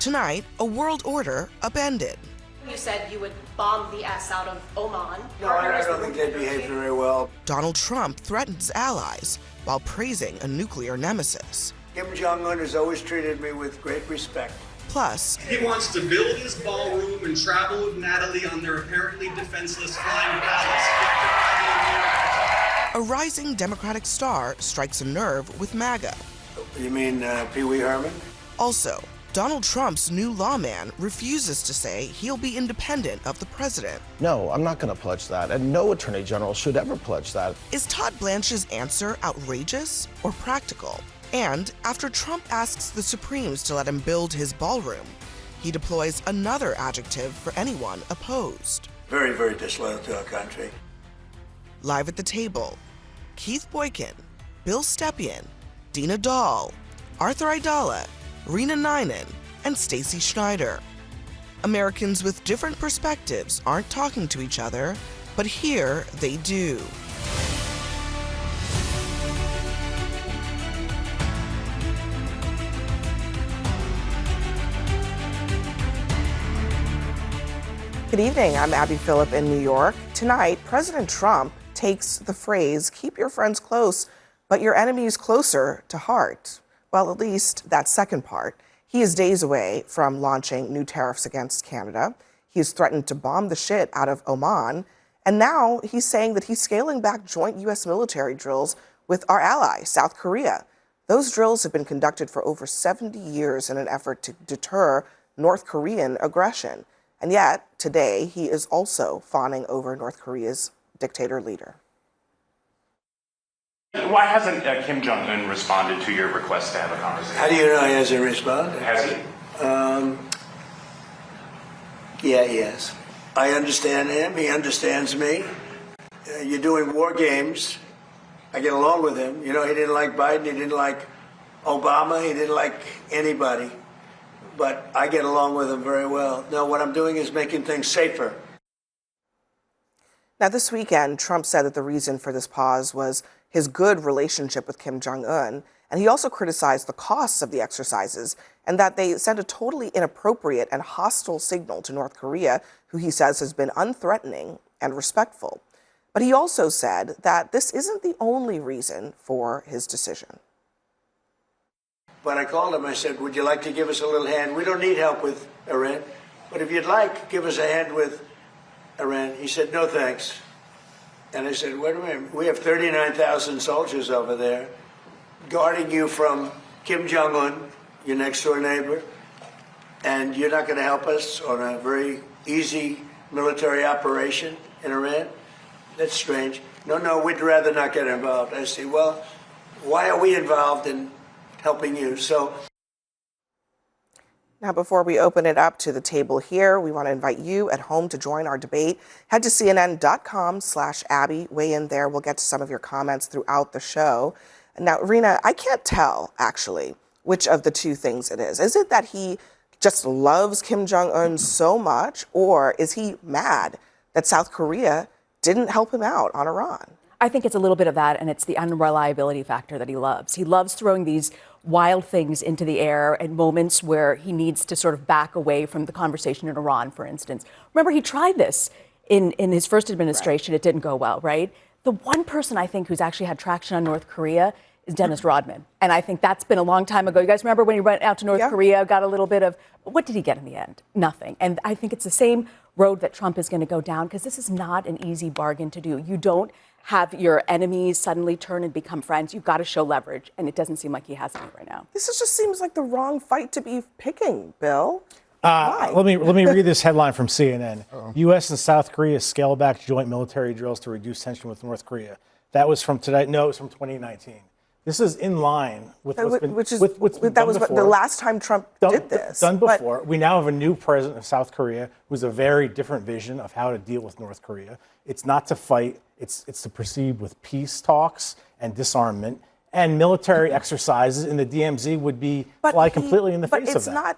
Tonight, a world order upended. You said you would bomb the S out of Oman. No, I don't think they behaved very well. Donald Trump threatens allies while praising a nuclear nemesis. Kim Jong-un has always treated me with great respect. Plus, he wants to build his ballroom and travel with Natalie on their apparently defenseless flying palace. a rising Democratic star strikes a nerve with MAGA. You mean Pee Wee Herman? Also, Donald Trump's new lawman refuses to say he'll be independent of the president. No, I'm not going to pledge that, and no attorney general should ever pledge that. Is Todd Blanche's answer outrageous or practical? And after Trump asks the Supremes to let him build his ballroom, he deploys another adjective for anyone opposed. Very, very disloyal to our country. Live at the table, Keith Boykin, Bill Stepien, Dina Dahl, Arthur Aidala, Rena Ninan, and Stacey Schneider. Americans with different perspectives aren't talking to each other, but here they do. Good evening, I'm Abby Phillip in New York. Tonight, President Trump takes the phrase, keep your friends close, but your enemies closer to heart. Well, at least that second part. He is days away from launching new tariffs against Canada. He's threatened to bomb the shit out of Oman. And now he's saying that he's scaling back joint U.S. military drills with our ally, South Korea. Those drills have been conducted for over 70 years in an effort to deter North Korean aggression. And yet, today, he is also fawning over North Korea's dictator leader. Why hasn't Kim Jong-un responded to your request to have a conversation? How do you know he hasn't responded? Has he? Yeah, he has. I understand him. He understands me. You're doing war games. I get along with him. You know, he didn't like Biden. He didn't like Obama. He didn't like anybody. But I get along with him very well. No, what I'm doing is making things safer. Now, this weekend, Trump said that the reason for this pause was his good relationship with Kim Jong-un, and he also criticized the costs of the exercises and that they sent a totally inappropriate and hostile signal to North Korea, who he says has been unthreatening and respectful. But he also said that this isn't the only reason for his decision. When I called him, I said, would you like to give us a little hand? We don't need help with Iran, but if you'd like, give us a hand with Iran. He said, no, thanks. And I said, wait a minute, we have 39,000 soldiers over there guarding you from Kim Jong-un, your next door neighbor, and you're not going to help us on a very easy military operation in Iran? That's strange. No, we'd rather not get involved. I say, well, why are we involved in helping you? So now, before we open it up to the table here, we want to invite you at home to join our debate. Head to CNN.com/Abby. Weigh in there. We'll get to some of your comments throughout the show. Now, Rena, I can't tell, actually, which of the two things it is. Is it that he just loves Kim Jong-un so much, or is he mad that South Korea didn't help him out on Iran? I think it's a little bit of that, and it's the unreliability factor that he loves. He loves throwing these wild things into the air at moments where he needs to sort of back away from the conversation in Iran, for instance. Remember, he tried this in his first administration. Right. It didn't go well, right? The one person I think who's actually had traction on North Korea is Dennis Rodman. And I think that's been a long time ago. You guys remember when he went out to North Korea, got a little bit of, what did he get in the end? Nothing. And I think it's the same road that Trump is going to go down, because this is not an easy bargain to do. You don't have your enemies suddenly turn and become friends. You've got to show leverage, and it doesn't seem like he has any right now. This just seems like the wrong fight to be picking, Bill. Let me read this headline from CNN. U.S. and South Korea scale back joint military drills to reduce tension with North Korea. That was from today. No, it was from 2019. This is in line with what's been, what's been that done was before. The last time Trump did this. Done before. We now have a new president of South Korea who's a very different vision of how to deal with North Korea. It's not to fight. It's to proceed with peace talks and disarmament, and military exercises in the DMZ would be fly completely in the face of that.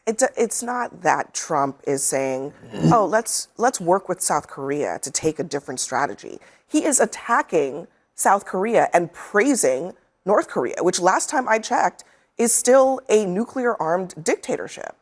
It's not that Trump is saying, oh, let's work with South Korea to take a different strategy. He is attacking South Korea and praising North Korea, which last time I checked is still a nuclear-armed dictatorship.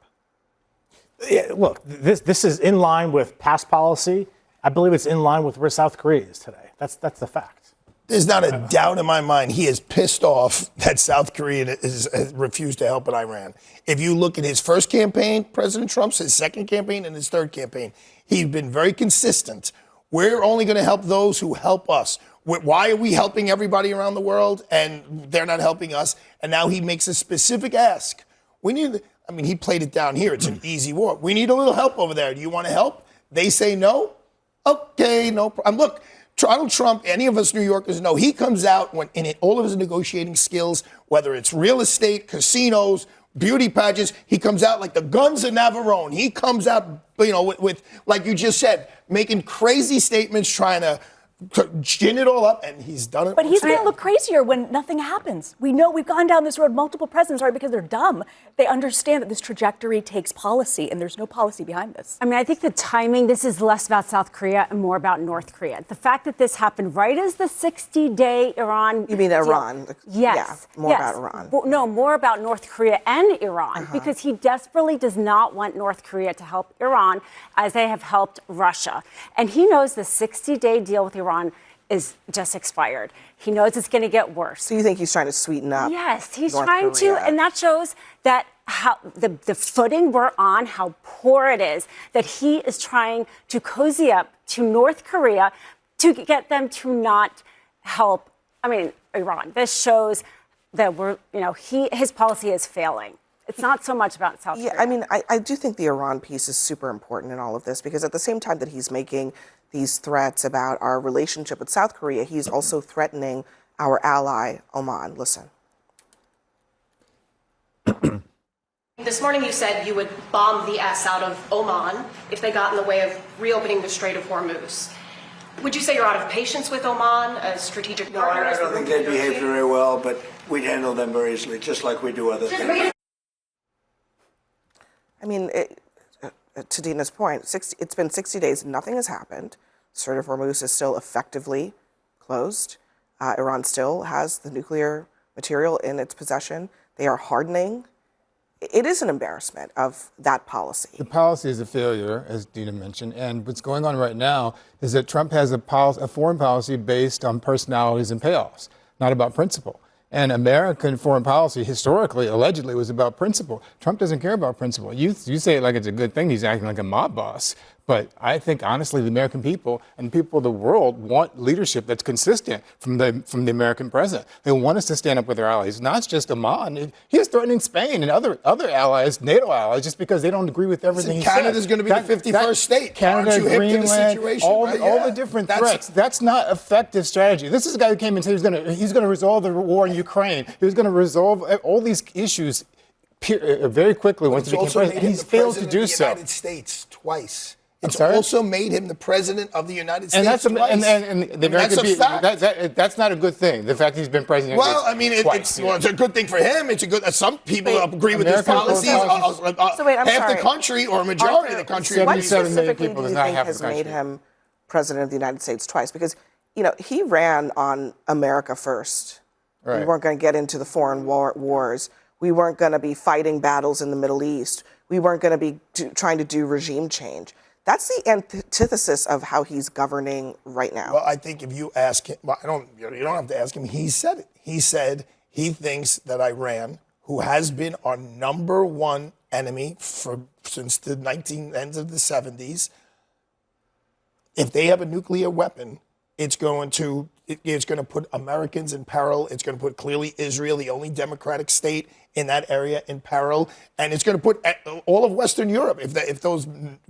Yeah, look, this is in line with past policy. I believe it's in line with where South Korea is today. That's the fact. There's not a doubt in my mind he is pissed off that South Korea has refused to help in Iran. If you look at his first campaign, President Trump's, his second campaign, and his third campaign, he's been very consistent. We're only going to help those who help us. Why are we helping everybody around the world and they're not helping us? And now he makes a specific ask. He played it down here. It's an easy war. We need a little help over there. Do you want to help? They say no. Okay, no problem. Look, Donald Trump, any of us New Yorkers know, he comes out in all of his negotiating skills, whether it's real estate, casinos, beauty pageants, he comes out like the guns of Navarone. He comes out, with like you just said, making crazy statements, trying to gin it all up, and he's done it. But he's going to look crazier when nothing happens. We know we've gone down this road. Multiple presidents are because they're dumb. They understand that this trajectory takes policy, and there's no policy behind this. I think the timing, this is less about South Korea and more about North Korea. The fact that this happened right as the 60-day Iran... You mean Iran? Yes. Yeah, more about Iran. No, more about North Korea and Iran, because he desperately does not want North Korea to help Iran as they have helped Russia. And he knows the 60-day deal with Iran is just expired. He knows it's going to get worse. So you think he's trying to sweeten up? Yes, he's North trying Korea. to, and that shows that how the footing we're on, how poor it is, that he is trying to cozy up to North Korea to get them to not help, Iran. This shows that his policy is failing. It's not so much about South Korea. I do think the Iran piece is super important in all of this, because at the same time that he's making these threats about our relationship with South Korea, he's also threatening our ally, Oman. Listen. This morning you said you would bomb the S out of Oman if they got in the way of reopening the Strait of Hormuz. Would you say you're out of patience with Oman, a strategic partner? I don't think they behave very well, but we'd handle them very easily, just like we do other things. To Dina's point, it's been 60 days, nothing has happened. Strait of Hormuz is still effectively closed. Iran still has the nuclear material in its possession. They are hardening. It is an embarrassment of that policy. The policy is a failure, as Dina mentioned, and what's going on right now is that Trump has a foreign policy based on personalities and payoffs, not about principle. And American foreign policy historically, allegedly, was about principle. Trump doesn't care about principle. You say it like it's a good thing. He's acting like a mob boss. But I think, honestly, the American people and people of the world want leadership that's consistent from the American president. They want us to stand up with our allies, not just Oman. He is threatening Spain and other allies, NATO allies, just because they don't agree with everything he says. Canada's going to be the 51st state. Canada, Aren't you hip to the Greenland, situation, all right? the different threats. That's not effective strategy. This is a guy who came and said he's going to resolve the war in Ukraine. He was going to resolve all these issues very quickly once he became president. He's failed to do so. United States twice. It's also made him the president of the United States. And that's twice. and the American that's a people. That's not a good thing. The fact he's been president. Well, it's a good thing for him. It's a good. Some people agree with his policies. So wait, I'm half sorry. the country or a majority of the country. What 77 million specifically people do is you not think half the has made country. him president of the United States twice? Because he ran on America first. Right. We weren't going to get into the foreign wars. We weren't going to be fighting battles in the Middle East. We weren't going to be trying to do regime change. That's the antithesis of how he's governing right now. Well, I think if you ask him, you don't have to ask him. He said it. He said he thinks that Iran, who has been our number one enemy since the end of the 70s, if they have a nuclear weapon, it's going to put Americans in peril. It's going to put clearly Israel, the only democratic state in that area, in peril. And it's going to put all of Western Europe if those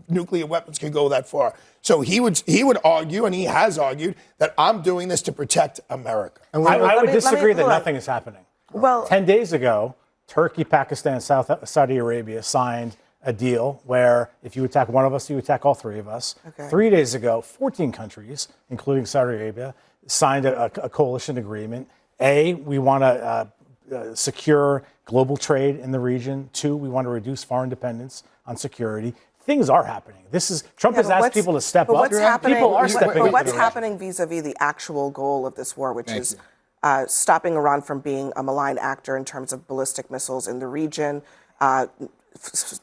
nuclear weapons can go that far. So he would argue, and he has argued, that I'm doing this to protect America. And I would disagree that nothing is happening. Well, 10 days ago, Turkey, Pakistan, Saudi Arabia signed a deal where if you attack one of us, you attack all three of us. Okay. 3 days ago, 14 countries, including Saudi Arabia, signed a coalition agreement. We want to secure global trade in the region. 2, we want to reduce foreign dependence on security. Things are happening. Trump has asked people to step up. What's happening, People are stepping up. But what's happening vis-a-vis the actual goal of this war, which is stopping Iran from being a malign actor in terms of ballistic missiles in the region,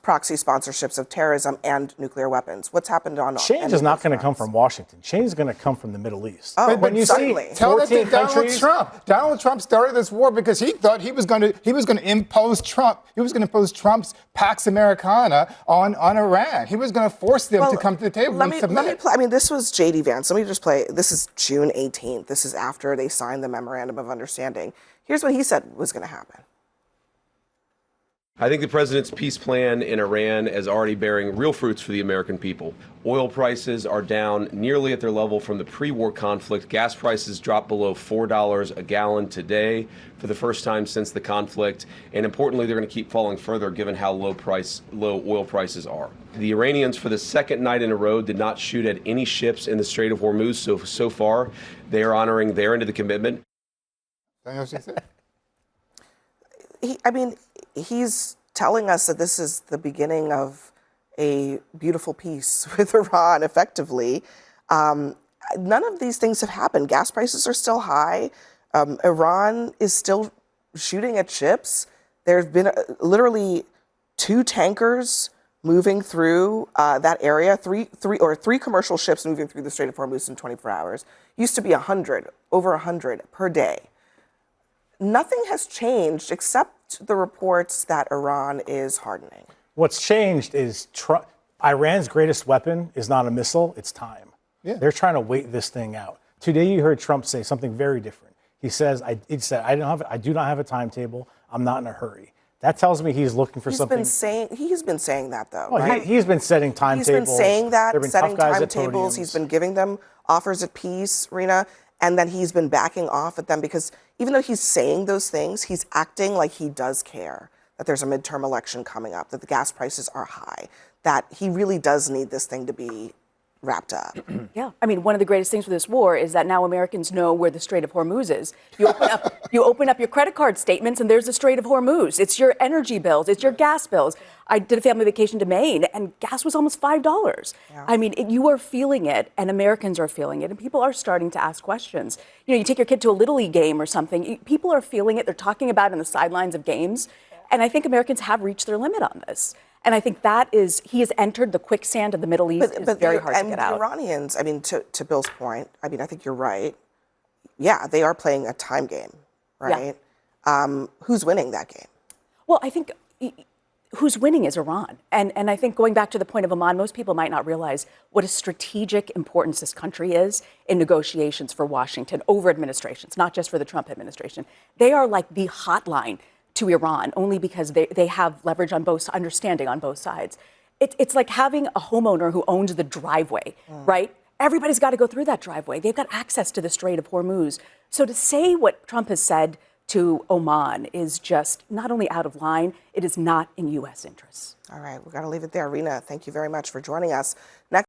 proxy sponsorships of terrorism, and nuclear weapons. What's happened on change is not going to come from Washington. Change is going to come from the Middle East. Oh, when you certainly. see Tell that 14 to Donald countries, Trump. Donald Trump started this war because he thought he was going to impose Trump. He was going to impose Trump's Pax Americana on Iran. He was going to force them to come to the table and submit. I mean, this was J.D. Vance. Let me just play. This is June 18th. This is after they signed the Memorandum of Understanding. Here's what he said was going to happen. I think the president's peace plan in Iran is already bearing real fruits for the American people. Oil prices are down nearly at their level from the pre-war conflict. Gas prices dropped below $4 a gallon today for the first time since the conflict. And importantly, they're going to keep falling further given how low oil prices are. The Iranians, for the second night in a row, did not shoot at any ships in the Strait of Hormuz. So far, they are honoring their end of the commitment. He's telling us that this is the beginning of a beautiful peace with Iran, effectively. None of these things have happened. Gas prices are still high. Iran is still shooting at ships. There's been literally 2 tankers moving through that area, three commercial ships moving through the Strait of Hormuz in 24 hours. Used to be over 100 per day. Nothing has changed except the reports that Iran is hardening. What's changed is Iran's greatest weapon is not a missile, it's time. Yeah. They're trying to wait this thing out. Today you heard Trump say something very different. He says, I do not have a timetable. I'm not in a hurry. That tells me he's looking for something. He's been saying that, though. Well, right? He's been setting timetables. He's been saying that, setting timetables. He's been giving them offers of peace, Rena, and then he's been backing off at them because even though he's saying those things, he's acting like he does care that there's a midterm election coming up, that the gas prices are high, that he really does need this thing to be wrapped up. Yeah. I mean, one of the greatest things for this war is that now Americans know where the Strait of Hormuz is. You open up your credit card statements and there's the Strait of Hormuz. It's your energy bills. It's your gas bills. I did a family vacation to Maine and gas was almost $5. Yeah. I mean, you are feeling it and Americans are feeling it and people are starting to ask questions. You know, you take your kid to a Little League game or something. People are feeling it. They're talking about it on the sidelines of games. And I think Americans have reached their limit on this. And I think he has entered the quicksand of the Middle East. It's very hard to get out. And the Iranians, I mean, to Bill's point, I mean, I think you're right. Yeah, they are playing a time game, right? Yeah. Who's winning that game? Well, I think who's winning is Iran. And I think going back to the point of Oman, most people might not realize what a strategic importance this country is in negotiations for Washington over administrations, not just for the Trump administration. They are like the hotline to Iran, only because they have leverage on understanding on both sides. It's like having a homeowner who owns the driveway, right? Everybody's got to go through that driveway. They've got access to the Strait of Hormuz. So to say what Trump has said to Oman is just not only out of line, it is not in U.S. interests. All right, we've got to leave it there. Rena, thank you very much for joining us. Next.